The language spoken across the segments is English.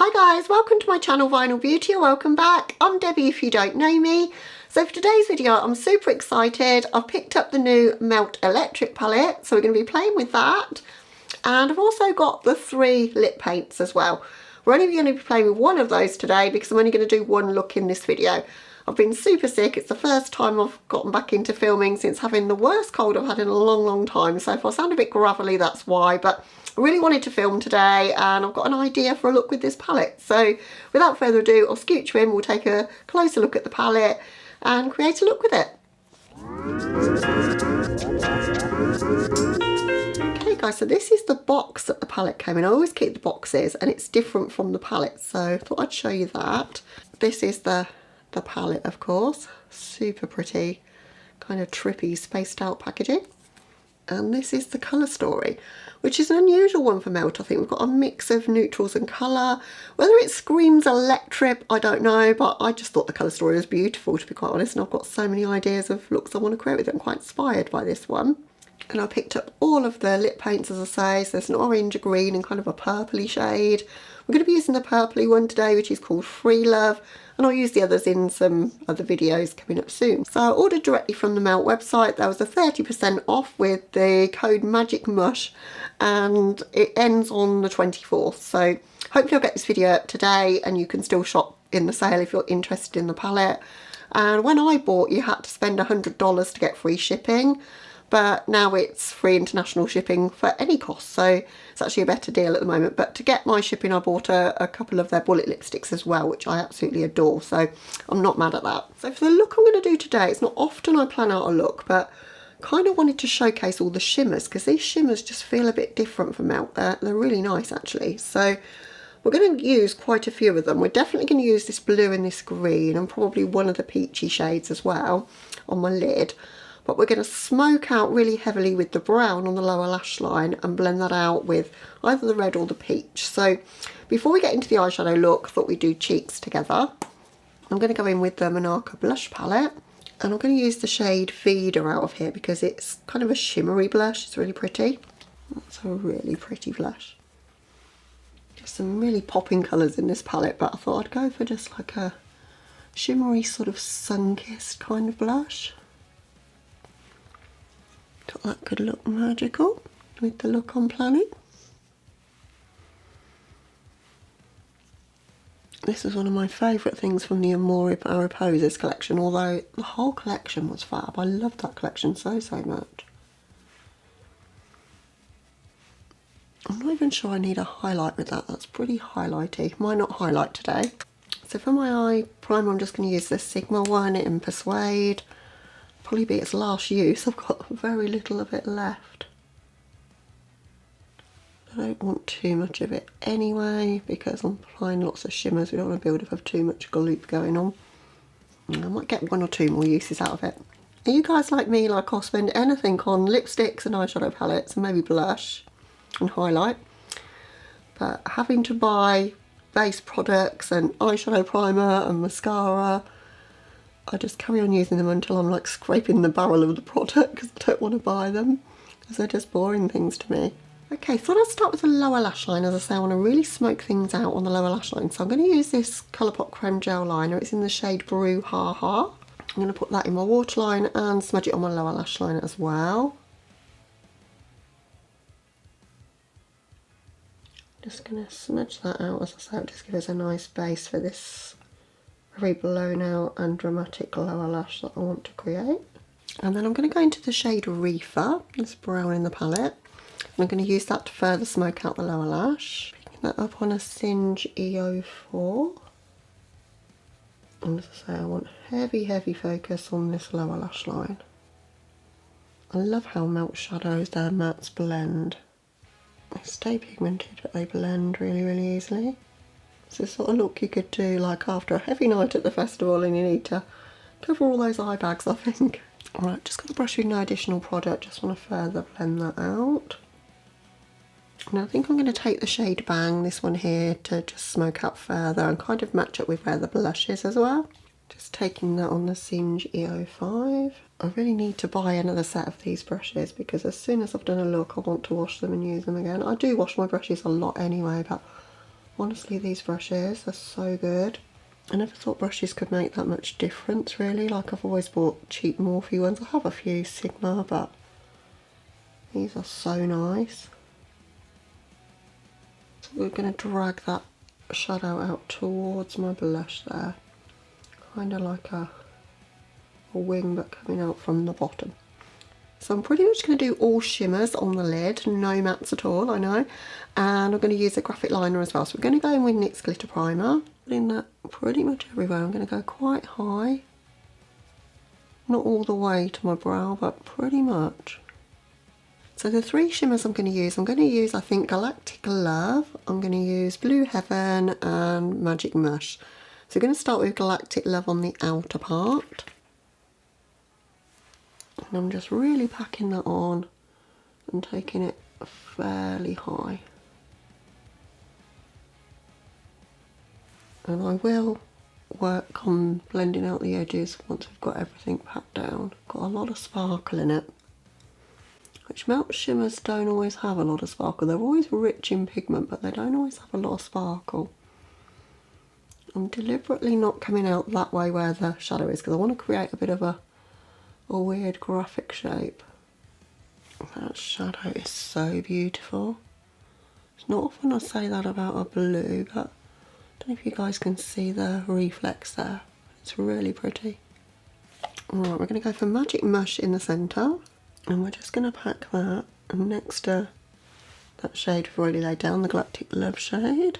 Hi guys, welcome to my channel Vinyl Beauty, or welcome back. I'm Debbie if you don't know me. So for today's video I'm super excited. I've picked up the new Melt ElecTrip palette, so we're going to be playing with that. And I've also got the 3 lip paints as well. We're only going to be playing with one of those today because I'm only going to do one look in this video. I've been super sick. It's the first time I've gotten back into filming since having the worst cold I've had in a long time. So if I sound a bit gravelly, that's why. But I really wanted to film today and I've got an idea for a look with this palette. So without further ado, I'll scooch you in, we'll take a closer look at the palette and create a look with it. Okay guys, so this is the box that the palette came in. I always keep the boxes and it's different from the palette, so I thought I'd show you that. This is the palette, of course. Super pretty, kind of trippy, spaced out packaging. And this is the colour story, which is an unusual one for Melt. I think we've got a mix of neutrals and colour. Whether it screams ElecTrip, I don't know, but I just thought the colour story was beautiful, to be quite honest, and I've got so many ideas of looks I want to create with it. I'm quite inspired by this one. And I picked up all of the lip paints, as I say. So there's an orange, a green and kind of a purpley shade. We're going to be using the purpley one today, which is called Freelove, and I'll use the others in some other videos coming up soon. So I ordered directly from the Melt website. There was a 30% off with the code MAGICMUSH, and it ends on the 24th. So hopefully I'll get this video up today and you can still shop in the sale if you're interested in the palette. And when I bought, you had to spend $100 to get free shipping. But now it's free international shipping for any cost, so it's actually a better deal at the moment. But to get my shipping, I bought a couple of their bullet lipsticks as well, which I absolutely adore, so I'm not mad at that. So for the look I'm going to do today, it's not often I plan out a look, but kind of wanted to showcase all the shimmers, because these shimmers just feel a bit different from Melt. They're really nice actually. So we're going to use quite a few of them. We're definitely going to use this blue and this green, and probably one of the peachy shades as well on my lid. But we're going to smoke out really heavily with the brown on the lower lash line and blend that out with either the red or the peach. So before we get into the eyeshadow look, I thought we'd do cheeks together. I'm going to go in with the Monarca Blush palette, and I'm going to use the shade Vida out of here because it's kind of a shimmery blush. It's really pretty. That's a really pretty blush. Just some really popping colours in this palette, but I thought I'd go for just like a shimmery sort of sun-kissed kind of blush. Thought that could look magical with the look I'm planning. This is one of my favourite things from the Amore Mariposas collection, although the whole collection was fab. I loved that collection so much. I'm not even sure I need a highlight with that. That's pretty highlighty. Might not highlight today. So for my eye primer, I'm just going to use the Sigma one in Persuade. Probably be its last use. I've got very little of it left. I don't want too much of it anyway because I'm applying lots of shimmers. We don't want to build up too much gloop going on. I might get 1 or 2 more uses out of it. Are you guys like me? Like I'll spend anything on lipsticks and eyeshadow palettes and maybe blush and highlight. But having to buy base products and eyeshadow primer and mascara, I just carry on using them until I'm like scraping the barrel of the product because I don't want to buy them because they're just boring things to me. Okay, so let's start with the lower lash line. As I say, I want to really smoke things out on the lower lash line. So I'm going to use this Colourpop Creme Gel Liner. It's in the shade Brew Ha Ha. I'm going to put that in my waterline and smudge it on my lower lash line as well. Just going to smudge that out, as I say, it'll just give us a nice base for this very blown out and dramatic lower lash that I want to create. And then I'm going to go into the shade Reefer, this brown in the palette. And I'm going to use that to further smoke out the lower lash. Picking that up on a Singe EO4. And as I say, I want heavy focus on this lower lash line. I love how Melt shadows, their mattes blend. They stay pigmented but they blend really easily. It's the sort of look you could do like after a heavy night at the festival and you need to cover all those eye bags, I think. Alright, just got to brush with no additional product, just want to further blend that out. Now I think I'm going to take the shade Bang, this one here, to just smoke out further and kind of match up with where the blush is as well. Just taking that on the Singe EO5. I really need to buy another set of these brushes because as soon as I've done a look I want to wash them and use them again. I do wash my brushes a lot anyway, but Honestly, these brushes are so good. I never thought brushes could make that much difference really. Like, I've always bought cheap Morphe ones. I have a few Sigma, but these are so nice. So we're going to drag that shadow out towards my blush there. Kind of like a wing, but coming out from the bottom. So I'm pretty much going to do all shimmers on the lid, no mattes at all, I know. And I'm going to use a graphic liner as well. So we're going to go in with NYX Glitter Primer. Putting that pretty much everywhere. I'm going to go quite high. Not all the way to my brow, but pretty much. So the three shimmers I'm going to use, I think, Galactic Love, I'm going to use Blue Heaven and Magic Mush. So we're going to start with Galactic Love on the outer part. And I'm just really packing that on and taking it fairly high. And I will work on blending out the edges once we've got everything packed down. Got a lot of sparkle in it, which matte shimmers don't always have a lot of sparkle. They're always rich in pigment, but they don't always have a lot of sparkle. I'm deliberately not coming out that way where the shadow is because I want to create a bit of a weird graphic shape. That shadow is so beautiful. It's not often I say that about a blue, but I don't know if you guys can see the reflex there. It's really pretty. Alright, we're going to go for Magic Mush in the centre, and we're just going to pack that next to that shade we've already laid down, the Galactic Love shade.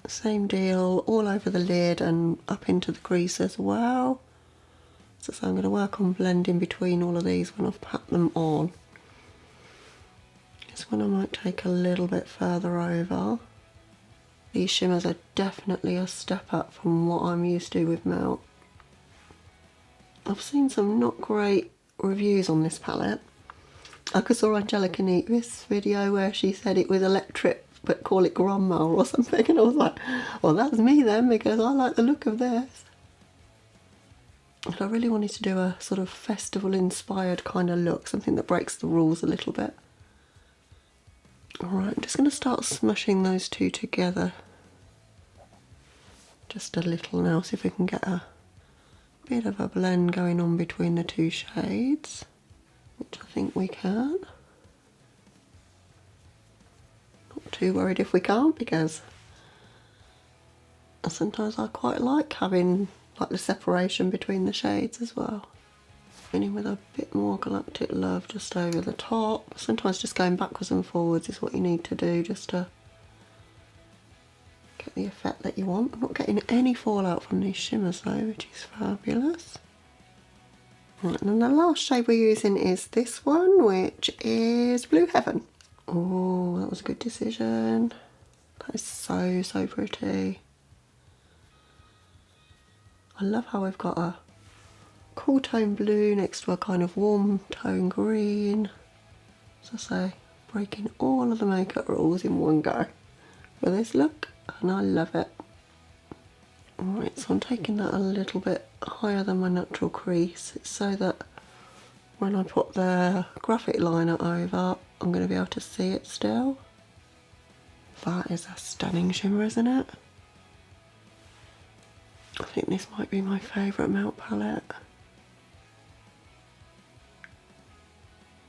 Same deal all over the lid and up into the crease as well. So I'm going to work on blending between all of these when I've packed them on. This one I might take a little bit further over. These shimmers are definitely a step up from what I'm used to with Melt. I've seen some not great reviews on this palette. I saw Angelica Neewer's video where she said it was ElecTrip but call it Grandma or something, and I was like, well, that's me then, because I like the look of this. And I really wanted to do a sort of festival inspired kind of look, something that breaks the rules a little bit. Alright, I'm just going to start smushing those two together just a little now, see if we can get a bit of a blend going on between the two shades, which I think we can. Not too worried if we can't, because sometimes I quite like having like the separation between the shades as well. In with a bit more Galactic Love just over the top. Sometimes just going backwards and forwards is what you need to do just to get the effect that you want. I'm not getting any fallout from these shimmers though, which is fabulous. Right, and then the last shade we're using is this one, which is Blue Heaven. Oh, that was a good decision. That is so, so pretty. I love how we've got a cool tone blue next to a kind of warm tone green. As I say, breaking all of the makeup rules in one go for this look, and I love it. Alright, so I'm taking that a little bit higher than my natural crease. It's so that when I put the graphic liner over, I'm going to be able to see it still. That is a stunning shimmer, isn't it? I think this might be my favourite Melt palette.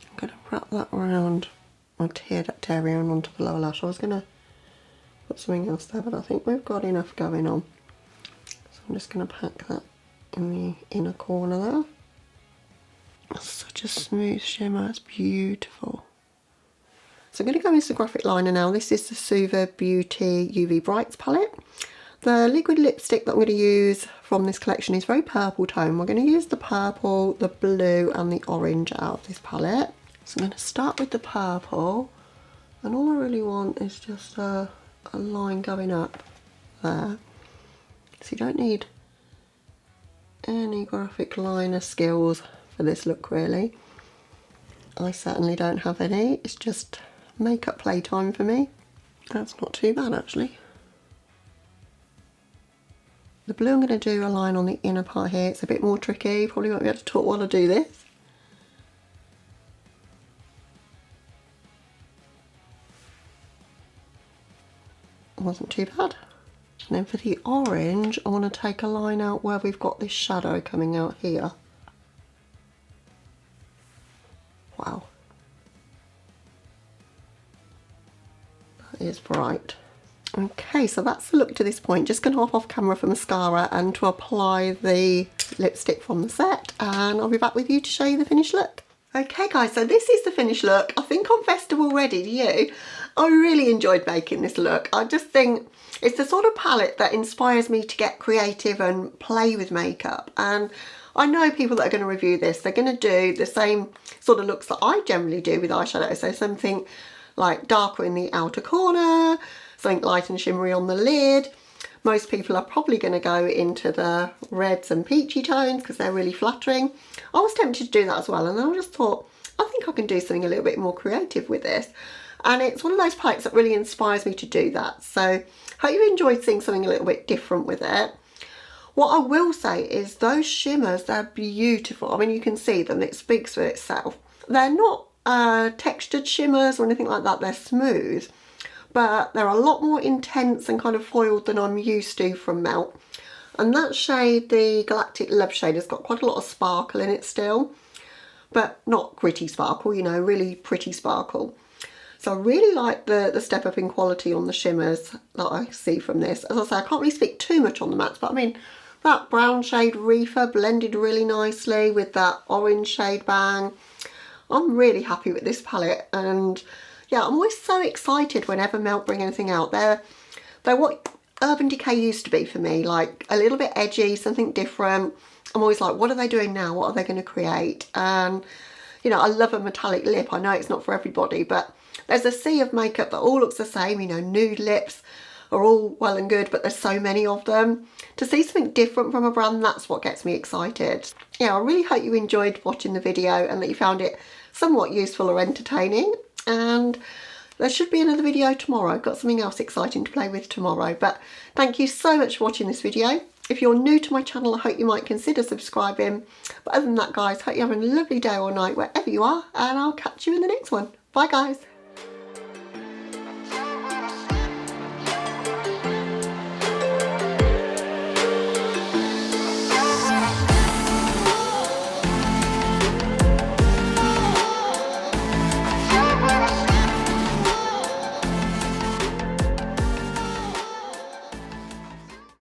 I'm going to wrap that around my tear duct area and onto the lower lash. I was going to put something else there, but I think we've got enough going on. So I'm just going to pack that in the inner corner there. It's such a smooth shimmer, it's beautiful. So I'm going to go into the graphic liner now. This is the Suva Beauty UV Brights palette. The liquid lipstick that I'm going to use from this collection is very purple tone. We're going to use the purple, the blue and the orange out of this palette. So I'm going to start with the purple, and all I really want is just a line going up there. So you don't need any graphic liner skills for this look really. I certainly don't have any, it's just makeup playtime for me. That's not too bad actually. The blue I'm going to do a line on the inner part here. It's a bit more tricky, probably won't be able to talk while I do this. wasn't too bad. And then for the orange, I want to take a line out where we've got this shadow coming out here. Wow. That is bright. Okay, so that's the look to this point. Just going to hop off camera for mascara and to apply the lipstick from the set, and I'll be back with you to show you the finished look. Okay guys, so this is the finished look. I think I'm festive already, do you? I really enjoyed making this look. I just think it's the sort of palette that inspires me to get creative and play with makeup. And I know people that are going to review this, they're going to do the same sort of looks that I generally do with eyeshadow. So something like darker in the outer corner, something light and shimmery on the lid. Most people are probably going to go into the reds and peachy tones because they're really flattering. I was tempted to do that as well, and then I just thought, I think I can do something a little bit more creative with this. And it's one of those palettes that really inspires me to do that. So hope you enjoyed seeing something a little bit different with it. What I will say is those shimmers, they're beautiful. I mean, you can see them, it speaks for itself. They're not textured shimmers or anything like that, they're smooth. But they're a lot more intense and kind of foiled than I'm used to from Melt. And that shade, the Galactic Love shade, has got quite a lot of sparkle in it still. But not gritty sparkle, you know, really pretty sparkle. So I really like the step up in quality on the shimmers that I see from this. As I say, I can't really speak too much on the mattes, but I mean, that brown shade Reefer blended really nicely with that orange shade Bang. I'm really happy with this palette, and yeah, I'm always so excited whenever Melt bring anything out. They're what Urban Decay used to be for me, like a little bit edgy, something different. I'm always like, what are they doing now? What are they going to create? And, you know, I love a metallic lip. I know it's not for everybody, but there's a sea of makeup that all looks the same. You know, nude lips are all well and good, but there's so many of them. To see something different from a brand, that's what gets me excited. Yeah, I really hope you enjoyed watching the video and that you found it somewhat useful or entertaining. And there should be another video tomorrow. I've got something else exciting to play with tomorrow. But thank you so much for watching this video. If you're new to my channel, I hope you might consider subscribing. But other than that, guys, hope you're having a lovely day or night wherever you are, and I'll catch you in the next one. Bye, guys.